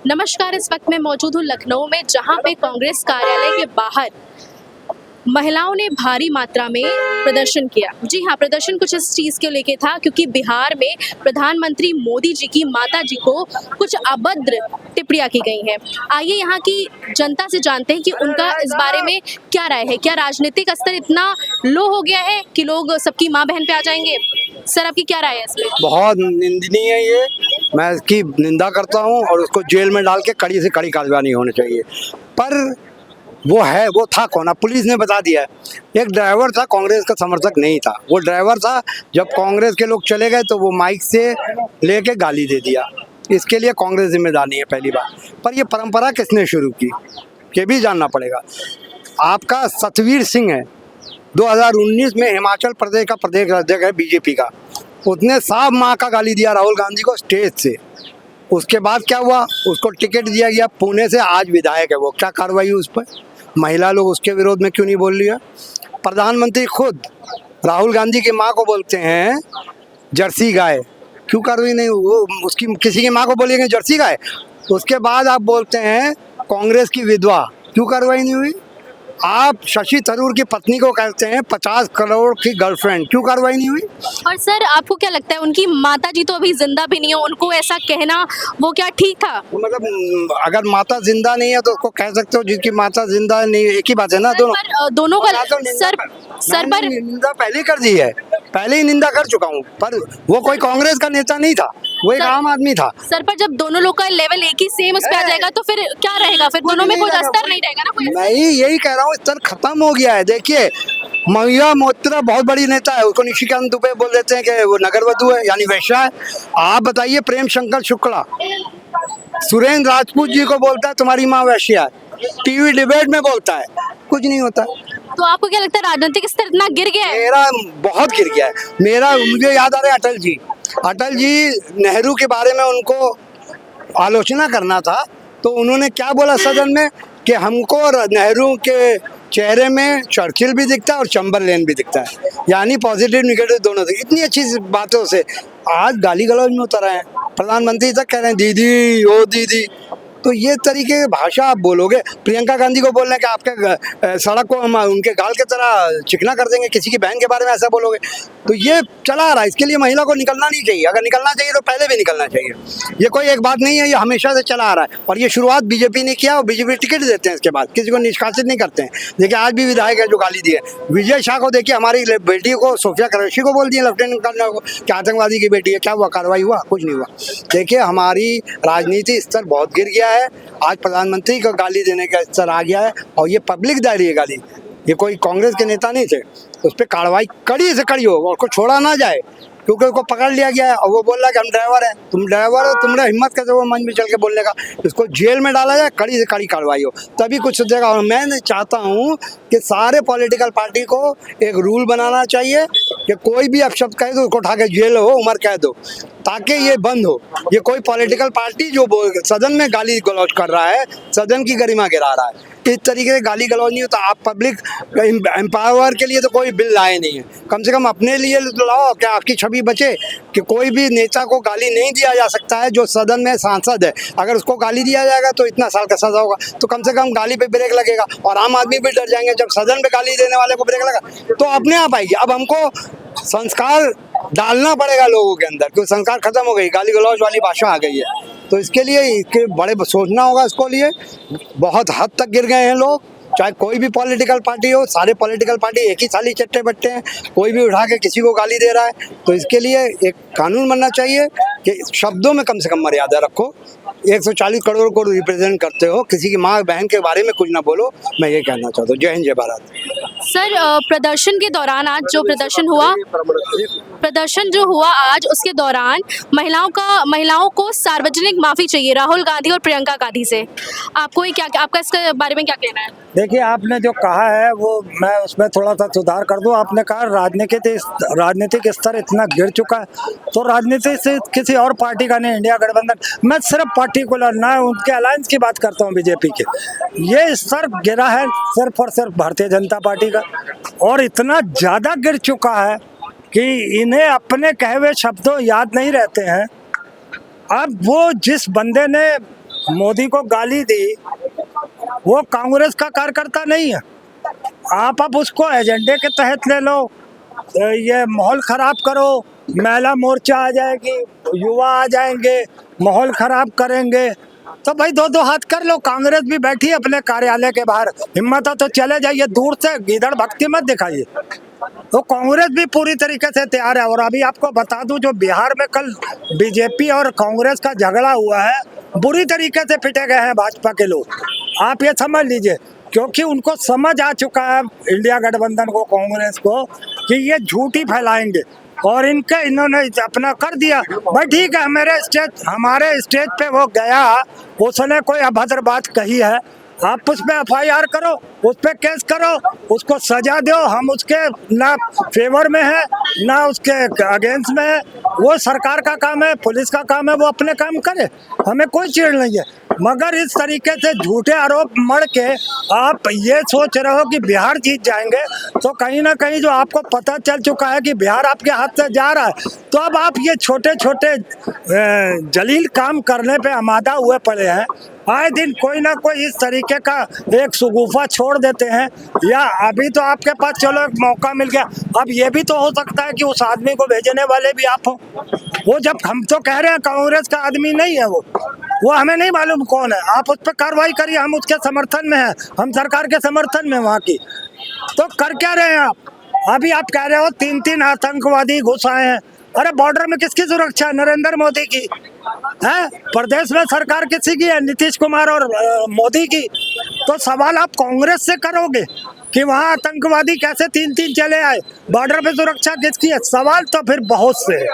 नमस्कार। इस वक्त मैं मौजूद हूँ लखनऊ में, जहाँ पे कांग्रेस कार्यालय के बाहर महिलाओं ने भारी मात्रा में प्रदर्शन किया। जी हाँ, प्रदर्शन कुछ इस चीज़ के लेके था क्योंकि बिहार में प्रधानमंत्री मोदी जी की माता जी को कुछ अभद्र टिप्पणियां की गई हैं। आइए यहाँ की जनता से जानते हैं कि उनका इस बारे में क्या राय है। क्या राजनीतिक स्तर इतना लो हो गया है कि लोग सबकी माँ बहन पे आ जाएंगे? सर, आपकी क्या राय है इसमें? बहुत निंदनीय है ये। मैं इसकी निंदा करता हूँ और उसको जेल में डाल के कड़ी से कड़ी कार्रवाई होनी चाहिए। पर वो था कौन? अब पुलिस ने बता दिया है। एक ड्राइवर था, कांग्रेस का समर्थक नहीं था। वो ड्राइवर था, जब कांग्रेस के लोग चले गए तो वो माइक से लेके गाली दे दिया। इसके लिए कांग्रेस जिम्मेदार नहीं है, पहली बात। पर ये परंपरा किसने शुरू की, ये भी जानना पड़ेगा। आपका सतवीर सिंह है, 2019 में हिमाचल प्रदेश का प्रदेश अध्यक्ष है बीजेपी का। उसने साफ माँ का गाली दिया राहुल गांधी को स्टेज से। उसके बाद क्या हुआ? उसको टिकट दिया गया पुणे से, आज विधायक है वो। क्या कार्रवाई हुई उस पर? महिला लोग उसके विरोध में क्यों नहीं बोल रही है? प्रधानमंत्री खुद राहुल गांधी की माँ को बोलते हैं जर्सी गाय, क्यों कार्रवाई नहीं हुई? वो उसकी किसी की माँ को बोलिएगा जर्सी गाय। उसके बाद आप बोलते हैं कांग्रेस की विधवा, क्यों कार्रवाई नहीं हुई? आप शशि थरूर की पत्नी को कहते हैं 50 करोड़ की गर्लफ्रेंड, क्यों कार्रवाई नहीं हुई? और सर, आपको क्या लगता है उनकी माता जी तो अभी जिंदा भी नहीं है, उनको ऐसा कहना वो क्या ठीक था? मतलब अगर माता जिंदा नहीं है तो उसको कह सकते हो जिसकी माता जिंदा नहीं है, एक ही बात है ना दोनों। पर दोनों का सर पर निंदा पहले कर दी है, पहले ही निंदा कर चुका हूँ। पर वो कोई कांग्रेस का नेता नहीं था, वो एक आम आदमी था। सर, पर जब दोनों लोग का लेवल एक ही सेम उस पे आ जाएगा तो फिर क्या रहेगा? फिर दोनों में कुछ अस्तर नहीं रहेगा ना कोई? मैं यही कह रहा हूँ, स्तर खत्म हो गया है। देखिए, महिला मोत्रा बहुत बड़ी नेता है, उसको निशिकांत दुबे बोल देते हैं कि वो नगरवधु है, यानी वैश्या है। आप बताइए, प्रेम शंकर शुक्ला सुरेंद्र राजपूत जी को बोलता है तुम्हारी माँ वैश्या है, टीवी डिबेट में बोलता है, कुछ नहीं होता। तो आपको क्या लगता है राजनीतिक स्तर इतना गिर गया है? मेरा बहुत गिर गया है। मुझे याद आ रहा है अटल जी नेहरू के बारे में उनको आलोचना करना था, तो उन्होंने क्या बोला सदन में कि हमको नेहरू के चेहरे में चर्चिल भी दिखता है और चैम्बरलेन भी दिखता है, यानी पॉजिटिव निगेटिव दोनों थे। इतनी अच्छी बातों से आज गाली गलौज में उतर आए हैं। प्रधानमंत्री तक कह रहे हैं दीदी, ओ दीदी। तो ये तरीके की भाषा आप बोलोगे? प्रियंका गांधी को बोल रहे हैं कि आपके सड़क को हम उनके गाल की तरह चिकना कर देंगे, किसी की बहन के बारे में ऐसा बोलोगे? तो ये चला आ रहा है। इसके लिए महिला को निकलना नहीं चाहिए। अगर निकलना चाहिए तो पहले भी निकलना चाहिए। ये कोई एक बात नहीं है, ये हमेशा से चला आ रहा है। और ये शुरुआत बीजेपी ने किया और बीजेपी टिकट देते हैं, इसके बाद किसी को निष्कासित नहीं करते हैं। देखिए, आज भी विधायक है जो गाली दिए। विजय शाह को देखिए, हमारी बेटी को, सोफिया कुरैशी को बोल दिया लेफ्टिनेंट कर्नल को कि आतंकवादी की बेटी है। क्या हुआ? कार्रवाई हुआ? कुछ नहीं हुआ। देखिए, हमारी राजनीति स्तर बहुत गिर गया है। आज प्रधानमंत्री को गाली देने का स्तर आ गया है और ये पब्लिक दे रही है गाली। ये कोई कांग्रेस के नेता नहीं थे। उस पर कार्रवाई कड़ी से कड़ी हो और उसको छोड़ा ना जाए, क्योंकि उसको पकड़ लिया गया है और वो बोल रहा है कि हम ड्राइवर हैं। तुम ड्राइवर हो, तुम्हारा हिम्मत कैसे वो मंच में चल के बोलने का? इसको जेल में डाला जाए, कड़ी से कड़ी कार्रवाई हो, तभी कुछ सुधरेगा। और मैं चाहता हूँ कि सारे पॉलिटिकल पार्टी को एक रूल बनाना चाहिए कि कोई भी अपशब्द कहे तो उसको उठा के जेल हो, उम्र कैद हो, ताकि ये बंद हो। ये कोई पॉलिटिकल पार्टी जो सदन में गाली गलौज कर रहा है, सदन की गरिमा गिरा रहा है, इस तरीके से गाली गलौज नहीं होता। आप पब्लिक एम्पावर के लिए तो कोई बिल लाए नहीं है, कम से कम अपने लिए लाओ कि आपकी छवि बचे, कि कोई भी नेता को गाली नहीं दिया जा सकता है जो सदन में सांसद है। अगर उसको गाली दिया जाएगा तो इतना साल का सजा होगा, तो कम से कम गाली पे ब्रेक लगेगा और आम आदमी भी डर जाएंगे। जब सदन पे गाली देने वाले को ब्रेक लगा तो अपने आप आएगी। अब हमको संस्कार डालना पड़ेगा लोगों के अंदर, क्योंकि संस्कार खत्म हो गई, गाली गलौज वाली भाषा आ गई है। तो इसके लिए इसके बड़े सोचना होगा। इसको लिए बहुत हद तक गिर गए हैं लोग, चाहे कोई भी पॉलिटिकल पार्टी हो। सारे पॉलिटिकल पार्टी एक ही थाली चट्टे बट्टे हैं, कोई भी उठा के किसी को गाली दे रहा है। तो इसके लिए एक कानून बनना चाहिए कि शब्दों में कम से कम मर्यादा रखो। 140 करोड़ को रिप्रेजेंट करते हो, किसी की माँ बहन के बारे में कुछ ना बोलो। मैं ये कहना चाहता हूँ। जय हिंद, जय भारत। सर, प्रदर्शन के दौरान आज जो प्रदर्शन जो हुआ आज, उसके दौरान महिलाओं को सार्वजनिक माफी चाहिए राहुल गांधी और प्रियंका गांधी से। आपको क्या, आपका इसके बारे में क्या कहना है? देखिए, आपने जो कहा है वो मैं उसमें थोड़ा सा सुधार कर दूं। आपने कहा राजनीतिक स्तर इतना गिर चुका है, तो राजनीति से किसी और पार्टी का नहीं, इंडिया गठबंधन, मैं सिर्फ पार्टिकुलर ना उनके अलायंस की बात करता हूं, बीजेपी के। ये स्तर गिरा है सिर्फ और सिर्फ भारतीय जनता पार्टी का, और इतना ज़्यादा गिर चुका है कि इन्हें अपने कहे हुए शब्दों याद नहीं रहते हैं। अब वो जिस बंदे ने मोदी को गाली दी, वो कांग्रेस का कार्यकर्ता नहीं है। आप उसको एजेंडे के तहत ले लो, ये माहौल खराब करो, महिला मोर्चा आ जाएगी, युवा आ जाएंगे, माहौल खराब करेंगे, तो भाई दो दो हाथ कर लो। कांग्रेस भी बैठी है अपने कार्यालय के बाहर, हिम्मत हो तो चले जाइए, दूर से गीदड़ भक्ति मत दिखाइए। तो कांग्रेस भी पूरी तरीके से तैयार है। और अभी आपको बता दूं, जो बिहार में कल बीजेपी और कांग्रेस का झगड़ा हुआ है, बुरी तरीके से पिटे गए हैं भाजपा के लोग, आप ये समझ लीजिए, क्योंकि उनको समझ आ चुका है इंडिया गठबंधन को, कांग्रेस को, कि ये झूठी फैलाएंगे और इन्होंने अपना कर दिया। भाई ठीक है, हमारे स्टेज पे वो गया, उसने कोई अभद्र बात कही है, आप उस पर FIR करो, उस पर केस करो, उसको सजा दो। हम उसके ना फेवर में है ना उसके अगेंस्ट में है, वो सरकार का काम है, पुलिस का काम है, वो अपने काम करे, हमें कोई चिढ़ नहीं है। मगर इस तरीके से झूठे आरोप मढ़ के आप ये सोच रहे हो कि बिहार जीत जाएंगे, तो कहीं ना कहीं जो आपको पता चल चुका है कि बिहार आपके हाथ से जा रहा है, तो अब आप ये छोटे छोटे जलील काम करने पे आमादा हुए पड़े हैं। आए दिन कोई ना कोई इस तरीके का एक सुगुफा छोड़ देते हैं, या अभी तो आपके पास चलो एक मौका मिल गया, अब ये भी तो हो सकता है कि उस आदमी को भेजने वाले भी आप हो। वो जब हम तो कह रहे हैं कांग्रेस का आदमी नहीं है वो हमें नहीं मालूम कौन है, आप उस पर कार्रवाई करिए, हम उसके समर्थन में हैं, हम सरकार के समर्थन में वहाँ की। तो कर क्या रहे हैं आप? अभी आप कह रहे हो 3-3 आतंकवादी घुस आए हैं। अरे बॉर्डर में किसकी सुरक्षा? नरेंद्र मोदी की है। प्रदेश में सरकार किसी की है? नीतीश कुमार और मोदी की। तो सवाल आप कांग्रेस से करोगे कि वहाँ आतंकवादी कैसे 3-3 चले आए, बॉर्डर पे सुरक्षा किसकी है? सवाल तो फिर बहुत से है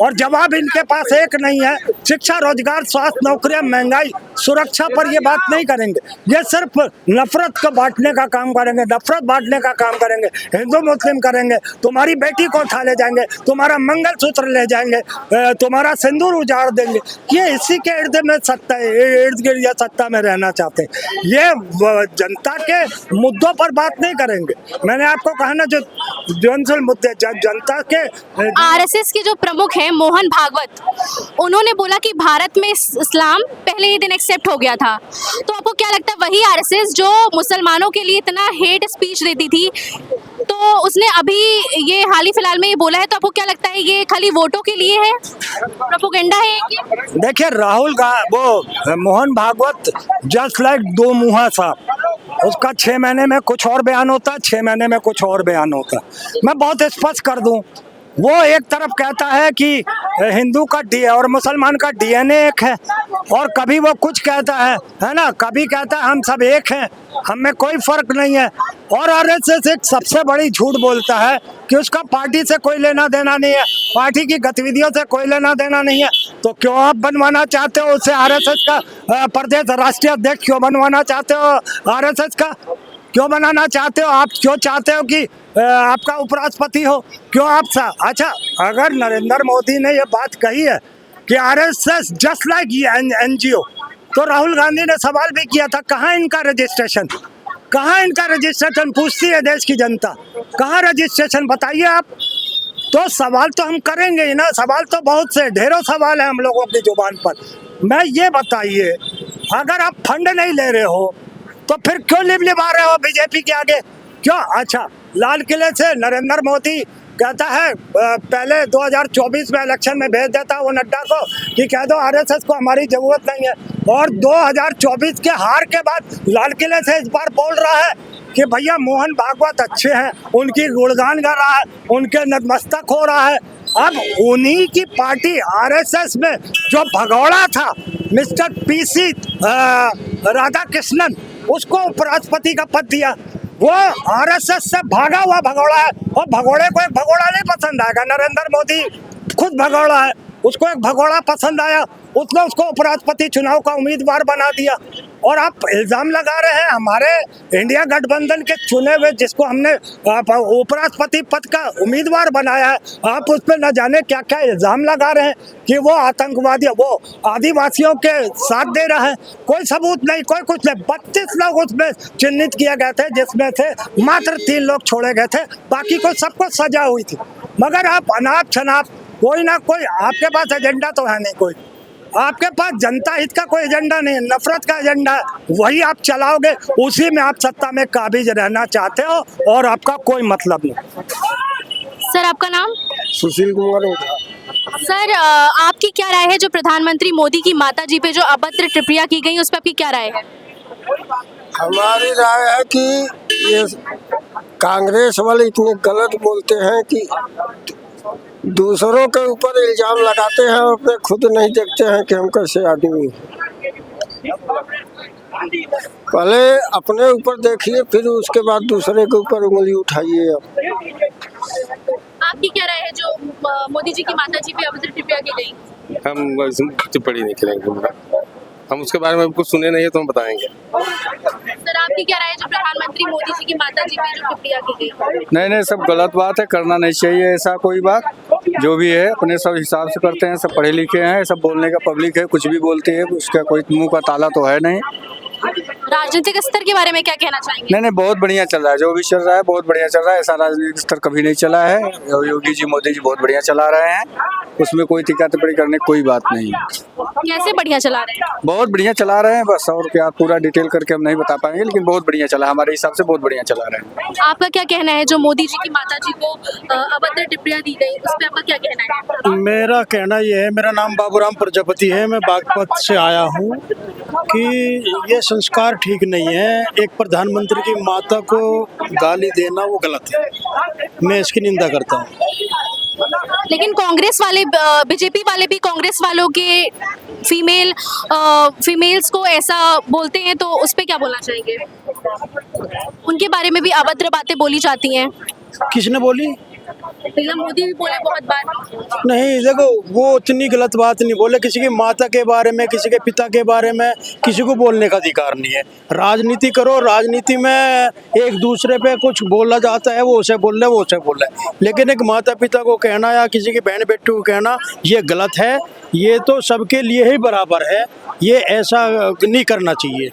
और जवाब इनके पास एक नहीं है। शिक्षा, रोजगार, स्वास्थ्य, नौकरियां, महंगाई, सुरक्षा पर ये बात नहीं करेंगे, ये सिर्फ नफरत को बांटने का काम करेंगे, नफरत बांटने का काम करेंगे, हिंदू मुस्लिम करेंगे, तुम्हारी बेटी को उठा ले जाएंगे, तुम्हारा मंगलसूत्र ले जाएंगे, तुम्हारा सिंदूर उजाड़ देंगे। ये इसी के इर्द में सत्ता, इर्द गिर्द या सत्ता में रहना चाहते हैं। ये जनता के मुद्दों पर बात नहीं करेंगे। मैंने आपको कहा ना, जो जनरल मुद्दे जनता के। RSS के जो प्रमुख हैं मोहन भागवत, उन्होंने बोला कि भारत में इस्लाम पहले ही दिन एक्सेप्ट हो गया था। तो आपको क्या लगता है, वही RSS जो मुसलमानों के लिए इतना हेट स्पीच देती थी, तो उसने अभी ये हाल ही फिलहाल में ये बोला है, तो आपको क्या लगता है ये खाली वोटों के लिए है, प्रोपेगेंडा है ये? देखिए, वो मोहन भागवत जस्ट लाइक दो मुहा साहब, उसका 6 महीने में कुछ और बयान होता है, 6 महीने में कुछ और बयान होता है। मैं बहुत स्पष्ट कर दूं, वो एक तरफ कहता है कि हिंदू का और मुसलमान का DNA एक है, और कभी वो कुछ कहता है ना, कभी कहता है हम सब एक हैं, हम में कोई फर्क नहीं है। और RSS एक सबसे बड़ी झूठ बोलता है कि उसका पार्टी से कोई लेना देना नहीं है, पार्टी की गतिविधियों से कोई लेना देना नहीं है। तो क्यों आप बनवाना चाहते हो उसे RSS का प्रदेश राष्ट्रीय अध्यक्ष? क्यों बनवाना चाहते हो RSS का? क्यों बनाना चाहते हो आप? क्यों चाहते हो कि आपका उपराष्ट्रपति हो? क्यों आप अच्छा, अगर नरेंद्र मोदी ने ये बात कही है कि RSS जस्ट लाइक NGO, तो राहुल गांधी ने सवाल भी किया था, कहाँ इनका रजिस्ट्रेशन, कहाँ इनका रजिस्ट्रेशन? पूछती है देश की जनता, कहाँ रजिस्ट्रेशन बताइए आप। तो सवाल तो हम करेंगे ही ना, सवाल तो बहुत से, ढेरों सवाल है हम लोगों की जुबान पर। मैं ये बताइए, अगर आप फंड नहीं ले रहे हो तो फिर क्यों लिबलिबा रहे हो बीजेपी के आगे? क्यों? अच्छा, लाल किले से नरेंद्र मोदी कहता है पहले 2024 में इलेक्शन में भेज देता वो नड्डा को कि कह दो RSS को हमारी जरूरत नहीं है, और 2024 के हार के बाद लाल किले से इस बार बोल रहा है कि भैया मोहन भागवत अच्छे हैं, उनकी गुणगान गा रहा है, उनके नतमस्तक हो रहा है। अब उन्हीं की पार्टी RSS में जो भगौड़ा था, मिस्टर PC राधा कृष्णन, उसको उपराष्ट्रपति का पद दिया। वो RSS से भागा हुआ भगौड़ा है, और भगौड़े को एक भगौड़ा नहीं पसंद आएगा। नरेंद्र मोदी खुद भगौड़ा है, उसको एक भगौड़ा पसंद आया, उसने उसको उपराष्ट्रपति चुनाव का उम्मीदवार बना दिया। और आप इल्जाम लगा रहे हैं हमारे इंडिया गठबंधन के चुने हुए, जिसको हमने उपराष्ट्रपति पद का उम्मीदवार बनाया है, आप उस पर न जाने क्या क्या इल्जाम लगा रहे हैं कि वो आतंकवादी, वो आदिवासियों के साथ दे रहा है। कोई सबूत नहीं, कोई कुछ नहीं। 32 लोग उसमें चिन्हित किए गए थे, जिसमें से मात्र 3 लोग छोड़े गए थे, बाकी को सबको सजा हुई थी। मगर आप अनाप शनाप कोई ना कोई, आपके पास एजेंडा तो है नहीं कोई, आपके पास जनता हित का कोई एजेंडा नहीं है, नफरत का एजेंडा है, वही आप चलाओगे, उसी में आप सत्ता में काबिज रहना चाहते हो और आपका कोई मतलब नहीं। सर आपका नाम? सुशील कुमार ओझा। सर आपकी क्या राय है जो प्रधानमंत्री मोदी की माताजी पे जो अभद्र टिप्पणियां की गई उस पर आपकी क्या राय है? हमारी राय है कि ये कांग्रेस वाले इतने गलत बोलते हैं कि दूसरों के ऊपर इल्जाम लगाते हैं और अपने खुद नहीं देखते हैं कि हम कैसे आदमी हैं। पहले अपने ऊपर देखिए, फिर उसके बाद दूसरे के ऊपर उंगली उठाइए। आपकी क्या राय है जो मोदी जी की माताजी पे अभद्र टिप्पणियां की गई? हम टिप्पणी नहीं करेंगे, हम उसके बारे में कुछ सुने नहीं है तो हम बताएंगे। सर आपकी क्या राय है जो प्रधानमंत्री मोदी जी की माताजी पे जो टिप्पणियां की गई? नहीं, सब गलत बात है, करना नहीं चाहिए ऐसा कोई बात। जो भी है अपने सब हिसाब से करते हैं, सब पढ़े लिखे हैं, सब बोलने का पब्लिक है, कुछ भी बोलती है, उसका कोई मुंह का ताला तो है नहीं। राजनीतिक स्तर के बारे में क्या कहना चाहेंगे? नहीं, बहुत बढ़िया चल रहा है, जो भी चल रहा है बहुत बढ़िया चल रहा है। ऐसा राजनीतिक स्तर कभी नहीं चला है। योगी जी मोदी जी बहुत बढ़िया चला रहे हैं, उसमें कोई टिक्का टिप्पणी करने की कोई बात नहीं है। कैसे बढ़िया चला रहे हैं? बहुत बढ़िया चला रहे हैं, बस और क्या पूरा डिटेल करके हम नहीं बता पाएंगे, लेकिन बहुत बढ़िया चला, हमारे हिसाब से बहुत बढ़िया चला रहे हैं। आपका क्या कहना है जो मोदी जी की माताजी को अभद्र टिप्पणियां दी गई उस पे आपका क्या कहना है? मेरा कहना यह है, मेरा नाम बाबूराम प्रजापति है, मैं बागपत से आया हूँ कि ये संस्कार ठीक नहीं है। एक प्रधानमंत्री की माता को गाली देना वो गलत है, मैं इसकी निंदा करता हूँ। लेकिन कांग्रेस वाले बीजेपी वाले भी कांग्रेस वालों के फीमेल्स को ऐसा बोलते हैं, तो उस पे क्या बोलना चाहेंगे? उनके बारे में भी अभद्र बातें बोली जाती हैं। किसने बोली? पीएम मोदी भी बोले बहुत बार। नहीं, देखो वो उतनी गलत बात नहीं बोले। किसी की माता के बारे में, किसी के पिता के बारे में किसी को बोलने का अधिकार नहीं है। राजनीति करो, राजनीति में एक दूसरे पे कुछ बोला जाता है, वो उसे बोल रहे, वो उसे बोल रहे, लेकिन एक माता पिता को कहना या किसी की बहन बेटी को कहना ये गलत है। ये तो सबके लिए ही बराबर है, ये ऐसा नहीं करना चाहिए।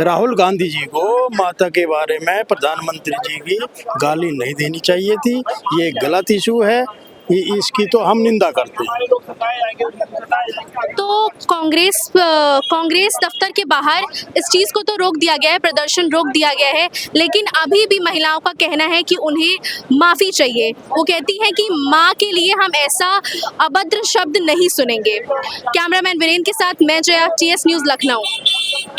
राहुल गांधी जी को माता के बारे में प्रधानमंत्री जी की गाली नहीं देनी चाहिए थी, ये गलत इशू है, इसकी तो हम निंदा करते हैं। तो कांग्रेस दफ्तर के बाहर इस चीज़ को तो रोक दिया गया है, प्रदर्शन रोक दिया गया है, लेकिन अभी भी महिलाओं का कहना है कि उन्हें माफ़ी चाहिए। वो कहती हैं कि माँ के लिए हम ऐसा अभद्र शब्द नहीं सुनेंगे। कैमरामैन वीरेंद्र के साथ मैं जया, TS न्यूज़ लखनऊ।